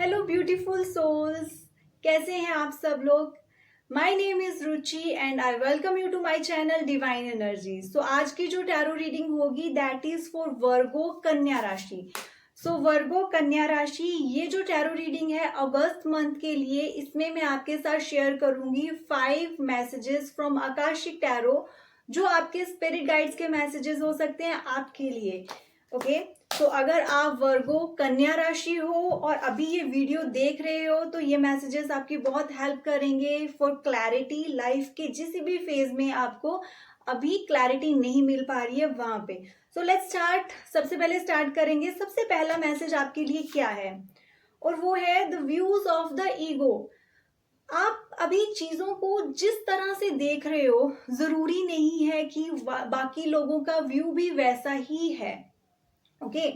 Hello beautiful souls, कैसे हैं आप सब लोग। My name is Ruchi and I welcome you to my channel divine energy. So आज की जो टैरो रीडिंग होगी दैट इज फॉर वर्गो कन्या राशि। सो वर्गो कन्या राशि, ये जो टैरो रीडिंग है अगस्त मंथ के लिए, इसमें मैं आपके साथ शेयर करूंगी 5 मैसेजेस फ्रॉम आकाशिक टैरो, जो आपके स्पिरिट गाइड्स के मैसेजेस हो सकते हैं आपके लिए। ओके, तो अगर आप वर्गो कन्या राशि हो और अभी ये वीडियो देख रहे हो तो ये मैसेजेस आपकी बहुत हेल्प करेंगे फॉर क्लैरिटी। लाइफ के जिस भी फेज में आपको अभी क्लैरिटी नहीं मिल पा रही है वहां पे। So let's start. सबसे पहले स्टार्ट करेंगे, सबसे पहला मैसेज आपके लिए क्या है, और वो है the views of the ego. आप अभी चीजों को जिस तरह से देख रहे हो जरूरी नहीं है कि बाकी लोगों का व्यू भी वैसा ही है। ओके,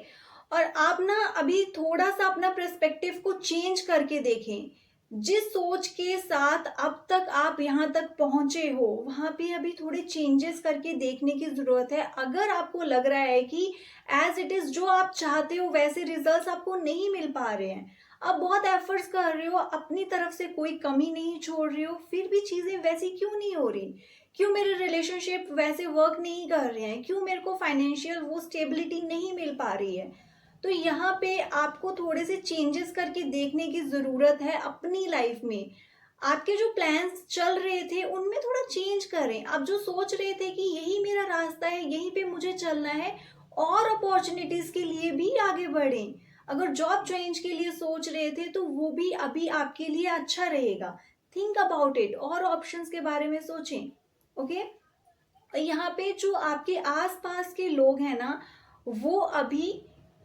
और आप ना अभी थोड़ा सा अपना पर्सपेक्टिव को चेंज करके देखें। जिस सोच के साथ अब तक आप यहाँ तक पहुंचे हो वहां पे अभी थोड़े चेंजेस करके देखने की जरूरत है। अगर आपको लग रहा है कि एज इट इज जो आप चाहते हो वैसे रिजल्ट्स आपको नहीं मिल पा रहे हैं, आप बहुत एफर्ट्स कर रहे हो, अपनी तरफ से कोई कमी नहीं छोड़ रहे हो, फिर भी चीजें वैसी क्यों नहीं हो रही, क्यों मेरे रिलेशनशिप वैसे वर्क नहीं कर रहे हैं, क्यों मेरे को फाइनेंशियल वो स्टेबिलिटी नहीं मिल पा रही है, तो यहाँ पे आपको थोड़े से चेंजेस करके देखने की जरूरत है अपनी लाइफ में। आपके जो प्लान्स चल रहे थे उनमें थोड़ा चेंज करें। आप जो सोच रहे थे कि यही मेरा रास्ता है, यहीं पे मुझे चलना है, और अपॉर्चुनिटीज के लिए भी आगे बढ़ें। अगर जॉब चेंज के लिए सोच रहे थे तो वो भी अभी आपके लिए अच्छा रहेगा। थिंक अबाउट इट, और ऑप्शंस के बारे में सोचें। ओके, यहाँ पे जो आपके आसपास के लोग हैं ना, वो अभी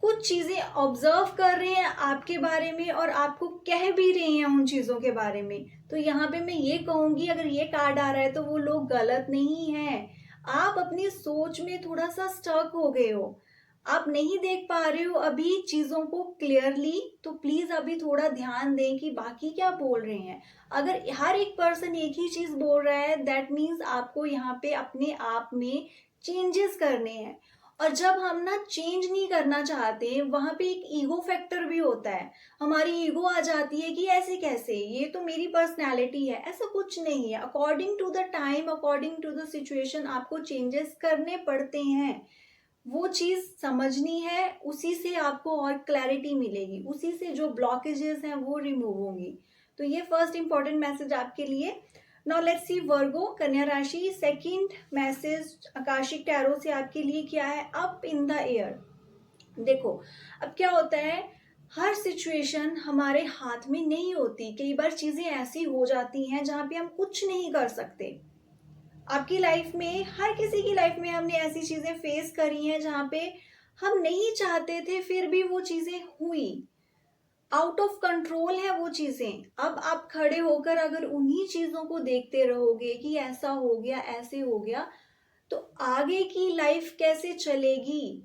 कुछ चीजें ऑब्जर्व कर रहे हैं आपके बारे में और आपको कह भी रहे हैं उन चीजों के बारे में। तो यहाँ पे मैं ये कहूंगी, अगर ये कार्ड आ रहा है तो वो लोग गलत नहीं है। आप अपनी सोच में थोड़ा सा स्टक हो गए हो, आप नहीं देख पा रहे हो अभी चीजों को क्लियरली, तो प्लीज अभी थोड़ा ध्यान दें कि बाकी क्या बोल रहे हैं। अगर हर एक पर्सन एक ही चीज बोल रहा है दैट मीन्स आपको यहाँ पे अपने आप में चेंजेस करने हैं। और जब हम ना चेंज नहीं करना चाहते वहां पे एक ईगो फैक्टर भी होता है। हमारी ईगो आ जाती है कि ऐसे कैसे, ये तो मेरी पर्सनैलिटी है। ऐसा कुछ नहीं है। According to the time, according to the situation आपको चेंजेस करने पड़ते हैं। वो चीज समझनी है, उसी से आपको और क्लैरिटी मिलेगी, उसी से जो ब्लॉकेजेस हैं वो रिमूव होंगी। तो ये फर्स्ट इंपॉर्टेंट मैसेज आपके लिए। नाउ लेट्स सी वर्गो कन्या राशि, सेकंड मैसेज आकाशिक टैरो से आपके लिए क्या है, अप इन द एयर। देखो, अब क्या होता है, हर सिचुएशन हमारे हाथ में नहीं होती। कई बार चीजें ऐसी हो जाती हैं जहां पे हम कुछ नहीं कर सकते। आपकी लाइफ में, हर किसी की लाइफ में हमने ऐसी चीजें फेस करी हैं जहां पे हम नहीं चाहते थे फिर भी वो चीजें हुई। आउट ऑफ कंट्रोल है वो चीजें। अब आप खड़े होकर अगर उन्हीं चीजों को देखते रहोगे कि ऐसा हो गया, ऐसे हो गया, तो आगे की लाइफ कैसे चलेगी।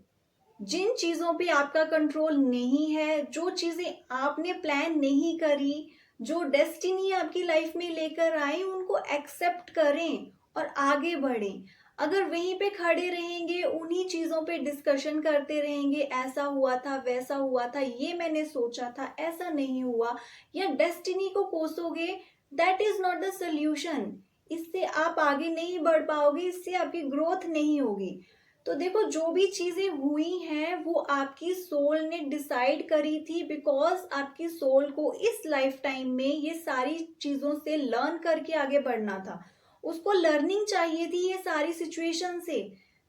जिन चीजों पे आपका कंट्रोल नहीं है, जो चीजें आपने प्लान नहीं करी, जो डेस्टिनी आपकी लाइफ में लेकर आई, उनको एक्सेप्ट करें और आगे बढ़ें। अगर वहीं पे खड़े रहेंगे, उन्हीं चीजों पे डिस्कशन करते रहेंगे, ऐसा हुआ था, वैसा हुआ था, ये मैंने सोचा था, ऐसा नहीं हुआ, या डेस्टिनी को कोसोगे, that is not the solution. इससे आप आगे नहीं बढ़ पाओगे, इससे आपकी ग्रोथ नहीं होगी। तो देखो, जो भी चीजें हुई हैं वो आपकी सोल ने डिसाइड करी थी, बिकॉज आपकी सोल को इस लाइफ टाइम में ये सारी चीजों से लर्न करके आगे बढ़ना था। उसको लर्निंग चाहिए थी ये सारी सिचुएशन से,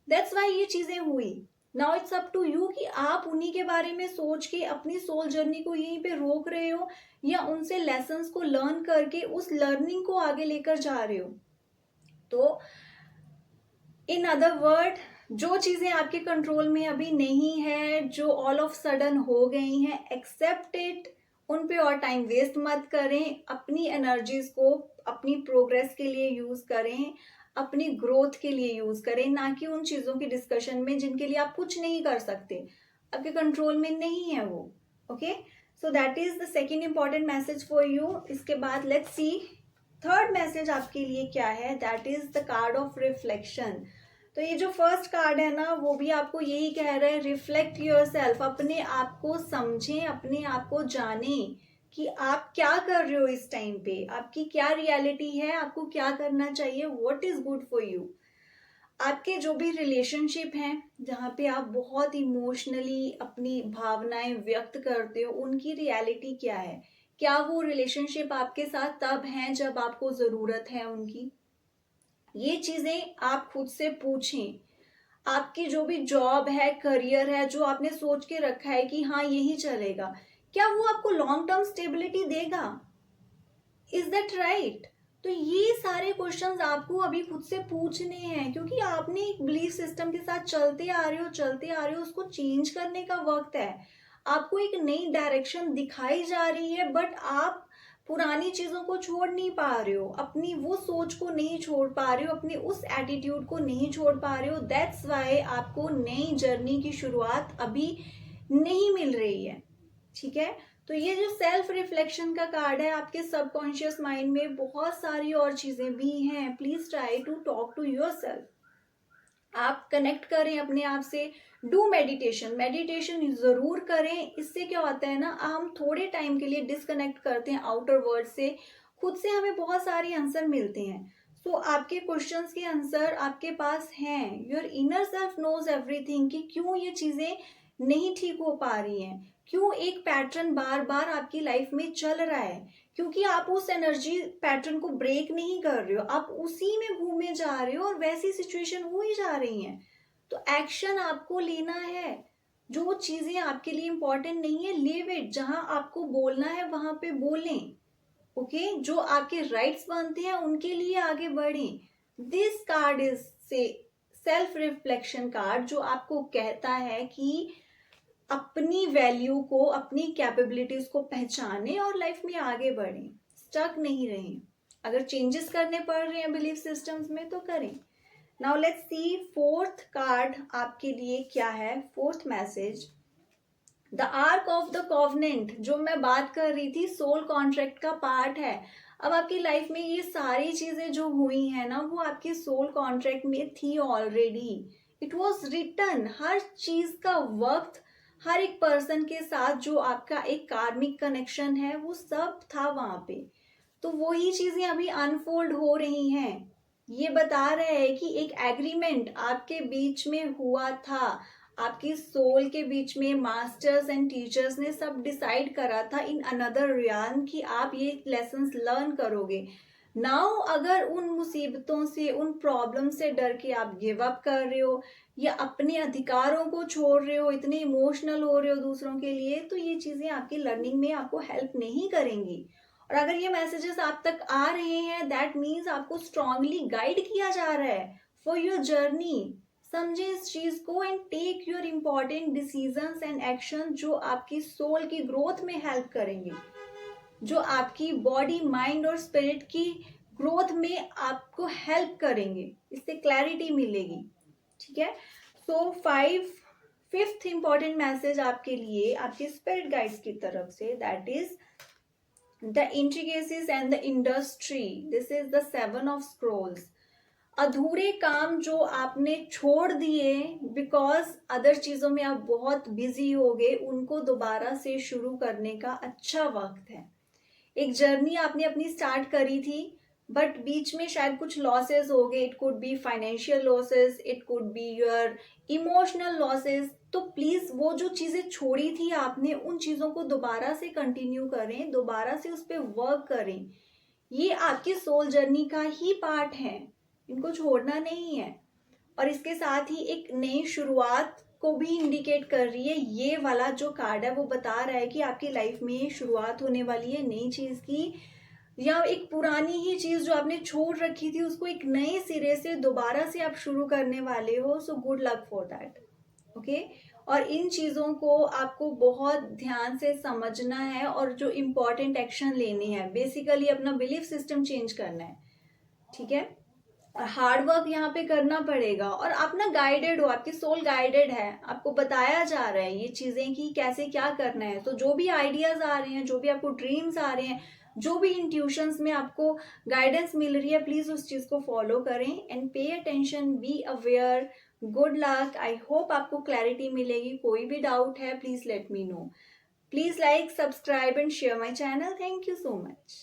दैट्स वाई ये चीजें हुई। Now it's up to you कि आप उन्हीं के बारे में सोच के अपनी सोल जर्नी को यहीं पे रोक रहे हो, या उनसे लेसन्स को लर्न करके उस लर्निंग को आगे लेकर जा रहे हो। तो इन अदर वर्ड, जो चीजें आपके कंट्रोल में अभी नहीं है, जो ऑल ऑफ सडन हो गई हैं, एक्सेप्ट इट। उन पे और टाइम वेस्ट मत करें। अपनी एनर्जीज को अपनी प्रोग्रेस के लिए यूज करें, अपनी ग्रोथ के लिए यूज करें, ना कि उन चीजों की डिस्कशन में जिनके लिए आप कुछ नहीं कर सकते, आपके कंट्रोल में नहीं है वो। Okay, so that is the second important message for you. इसके बाद लेट्स सी थर्ड मैसेज आपके लिए क्या है, that is the card of reflection. तो ये जो फर्स्ट कार्ड है ना, वो भी आपको यही कह रहा है, रिफ्लेक्ट योर सेल्फ। अपने आप को समझें, अपने आप को जानें कि आप क्या कर रहे हो इस टाइम पे, आपकी क्या रियलिटी है, आपको क्या करना चाहिए, what is good for you. आपके जो भी रिलेशनशिप हैं जहाँ पे आप बहुत इमोशनली अपनी भावनाएं व्यक्त करते हो, उनकी रियलिटी क्या है। क्या वो रिलेशनशिप आपके साथ तब हैं जब आपको जरूरत है उनकी। ये चीजें आप खुद से पूछें। आपकी जो भी जॉब है, करियर है, जो आपने सोच के रखा है कि हाँ यही चलेगा, क्या वो आपको लॉन्ग टर्म स्टेबिलिटी देगा। Is that right. तो ये सारे क्वेश्चंस आपको अभी खुद से पूछने हैं, क्योंकि आपने एक बिलीफ सिस्टम के साथ चलते आ रहे हो, उसको चेंज करने का वक्त है। आपको एक नई डायरेक्शन दिखाई जा रही है, बट आप पुरानी चीजों को छोड़ नहीं पा रहे हो, अपनी वो सोच को नहीं छोड़ पा रहे हो, अपने उस एटीट्यूड को नहीं छोड़ पा रहे हो। दैट्स वाई आपको नई जर्नी की शुरुआत अभी नहीं मिल रही है। ठीक है। तो ये जो सेल्फ रिफ्लेक्शन का कार्ड है, आपके सबकॉन्शियस माइंड में बहुत सारी और चीजें भी हैं। Please try to talk to yourself. आप कनेक्ट करें अपने आप से। डू मेडिटेशन, मेडिटेशन जरूर करें। इससे क्या होता है ना, हम थोड़े टाइम के लिए डिस्कनेक्ट करते हैं आउटर वर्ल्ड से, खुद से हमें बहुत सारे आंसर मिलते हैं। सो आपके क्वेश्चंस के आंसर आपके पास हैं। Your inner self knows everything कि क्यों ये चीजें नहीं ठीक हो पा रही हैं, क्यों एक पैटर्न बार बार आपकी लाइफ में चल रहा है, क्योंकि आप उस एनर्जी पैटर्न को ब्रेक नहीं कर रहे हो, आप उसी में घूमे जा रहे हो और वैसी सिचुएशन हो ही जा रही हैं। तो एक्शन आपको लेना है। जो चीजें आपके लिए इंपॉर्टेंट नहीं है, लीव इट। जहां आपको बोलना है वहां पे बोलें। ओके जो आपके राइट्स बनते हैं उनके लिए आगे बढ़ें। दिस कार्ड इज से सेल्फ रिफ्लेक्शन कार्ड, जो आपको कहता है कि अपनी वैल्यू को, अपनी कैपेबिलिटीज को पहचाने और लाइफ में आगे बढ़ें, स्टक नहीं रहें। अगर चेंजेस करने पड़ रहे हैं बिलीफ सिस्टम्स में तो करें। Now let's C fourth card आपके लिए क्या है, fourth message. The arc of the covenant, जो मैं बात कर रही थी, सोल कॉन्ट्रैक्ट का पार्ट है। अब आपकी लाइफ में ये सारी चीजें जो हुई है ना, वो आपके सोल कॉन्ट्रैक्ट में थी ऑलरेडी। It was written. हर चीज का वक्त, हर एक पर्सन के साथ जो आपका एक कार्मिक कनेक्शन है, वो सब था वहां पे। तो वही चीजें अभी अनफोल्ड हो रही हैं। ये बता रहे हैं कि एक एग्रीमेंट आपके बीच में हुआ था, आपकी सोल के बीच में मास्टर्स एंड टीचर्स ने सब डिसाइड करा था इन अनदर रियान कि आप ये लेसन्स लर्न करोगे। नाउ अगर उन मुसीबतों से, उन प्रॉब्लम से डर के आप गिव अप कर रहे हो या अपने अधिकारों को छोड़ रहे हो, इतने इमोशनल हो रहे हो दूसरों के लिए, तो ये चीजें आपकी लर्निंग में आपको हेल्प नहीं करेंगी। और अगर ये मैसेजेस आप तक आ रहे हैं, दैट मीन्स आपको स्ट्रांगली गाइड किया जा रहा है फॉर योर जर्नी। समझे इस चीज को and take your important decisions and action, जो आपकी सोल की ग्रोथ में हेल्प करेंगे, जो आपकी बॉडी, माइंड और स्पिरिट की ग्रोथ में आपको हेल्प करेंगे। इससे क्लैरिटी मिलेगी। ठीक है। सो फिफ्थ इंपॉर्टेंट मैसेज आपके लिए आपके स्पिरिट गाइड्स की तरफ से, that is the intricacies and the industry. This is the seven of scrolls. अधूरे काम जो आपने छोड़ दिए बिकॉज अदर चीजों में आप बहुत बिजी हो गए, उनको दोबारा से शुरू करने का अच्छा वक्त है। एक जर्नी आपने अपनी स्टार्ट करी थी, बट बीच में शायद कुछ लॉसेस हो गए। It could be financial losses, it could be your emotional losses. तो प्लीज वो जो चीजें छोड़ी थी आपने, उन चीजों को दोबारा से कंटिन्यू करें, दोबारा से उस पर वर्क करें। ये आपकी सोल जर्नी का ही पार्ट है, इनको छोड़ना नहीं है। और इसके साथ ही एक नई शुरुआत को भी इंडिकेट कर रही है। ये वाला जो कार्ड है वो बता रहा है कि आपकी लाइफ में शुरुआत होने वाली है नई चीज की, या एक पुरानी ही चीज जो आपने छोड़ रखी थी उसको एक नए सिरे से दोबारा से आप शुरू करने वाले हो। So good luck for that. Okay. और इन चीजों को आपको बहुत ध्यान से समझना है और जो इम्पोर्टेंट एक्शन लेने हैं, बेसिकली अपना बिलीफ सिस्टम चेंज करना है। ठीक है। हार्ड वर्क यहाँ पे करना पड़ेगा और आप ना गाइडेड हो, आपकी सोल गाइडेड है, आपको बताया जा रहा है ये चीजें कि कैसे क्या करना है। तो जो भी आइडियाज आ रहे हैं, जो भी आपको ड्रीम्स आ रहे हैं, जो भी इंट्यूशंस में आपको गाइडेंस मिल रही है, प्लीज उस चीज को फॉलो करें and pay attention, be aware. Good luck. I hope आपको क्लैरिटी मिलेगी। कोई भी डाउट है please let me know. Please like, subscribe and share my channel. Thank you so much.